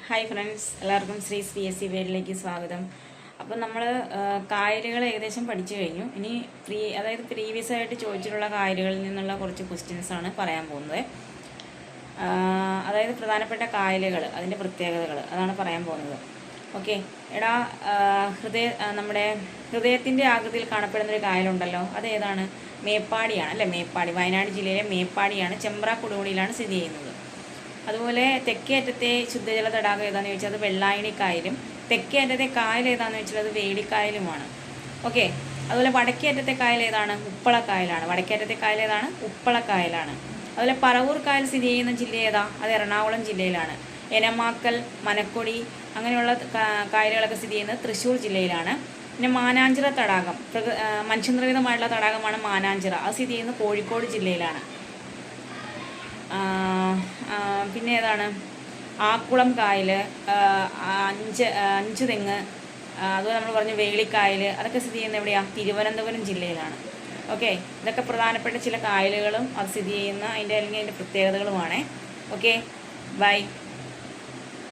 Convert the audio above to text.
Hi friends, എല്ലാവർക്കും ശ്രീസ് PSC വേഡിലേക്ക് സ്വാഗതം. അപ്പം നമ്മൾ കായലുകൾ ഏകദേശം പഠിച്ചു കഴിഞ്ഞു. ഇനി പ്രീവിയസ് ആയിട്ട് ചോദിച്ചിട്ടുള്ള കായലുകളിൽ നിന്നുള്ള കുറച്ച് ക്വസ്റ്റ്യൻസ് ആണ് പറയാൻ പോകുന്നത്. അതായത് പ്രധാനപ്പെട്ട കായലുകൾ, അതിൻ്റെ പ്രത്യേകതകൾ, അതാണ് പറയാൻ പോകുന്നത്. ഓക്കെ, എടാ, നമ്മുടെ ഹൃദയത്തിൻ്റെ ആകൃതിയിൽ കാണപ്പെടുന്നൊരു കായലുണ്ടല്ലോ, അതേതാണ്? മേപ്പാടിയാണ് അല്ലേ? മേപ്പാടി, വയനാട് ജില്ലയിലെ മേപ്പാടിയാണ്, ചെമ്പ്ര കൊടുമുടിയിലാണ് സ്ഥിതി ചെയ്യുന്നത്. അതുപോലെ തെക്കേ അറ്റത്തെ ശുദ്ധജല തടാകം ഏതാണെന്ന് ചോദിച്ചാൽ അത് വെള്ളായണി കായലും, തെക്കേ അറ്റത്തെ കായൽ ഏതാണെന്ന് വെച്ചാൽ അത് വേളിക്കായലുമാണ്. ഓക്കെ, അതുപോലെ വടക്കേ അറ്റത്തെ കായൽ ഏതാണ്? ഉപ്പളക്കായലാണ്. വടക്കേ അറ്റത്തെ കായൽ ഏതാണ്? ഉപ്പളക്കായലാണ്. അതുപോലെ പറവൂർ കായൽ സ്ഥിതി ചെയ്യുന്ന ജില്ല ഏതാ? അത് എറണാകുളം ജില്ലയിലാണ്. എനമാക്കൽ, മനക്കൊടി അങ്ങനെയുള്ള കായലുകളൊക്കെ സ്ഥിതി ചെയ്യുന്നത് തൃശ്ശൂർ ജില്ലയിലാണ്. പിന്നെ മാനാഞ്ചിറ തടാകം, മനുഷ്യനിർമ്മിതമായിട്ടുള്ള തടാകമാണ് മാനാഞ്ചിറ, അത് സ്ഥിതി ചെയ്യുന്നത് കോഴിക്കോട് ജില്ലയിലാണ്. പിന്നെ ഏതാണ്? ആക്കുളം കായൽ, അഞ്ച് തെങ്ങ്, അതുപോലെ നമ്മൾ പറഞ്ഞു വേളിക്കായൽ, അതൊക്കെ സ്ഥിതി ചെയ്യുന്നത് എവിടെയാണ്? തിരുവനന്തപുരം ജില്ലയിലാണ്. ഓക്കെ, ഇതൊക്കെ പ്രധാനപ്പെട്ട ചില കായലുകളും അത് സ്ഥിതി ചെയ്യുന്ന അതിൻ്റെ അല്ലെങ്കിൽ അതിൻ്റെ പ്രത്യേകതകളുമാണ്. Okay, by.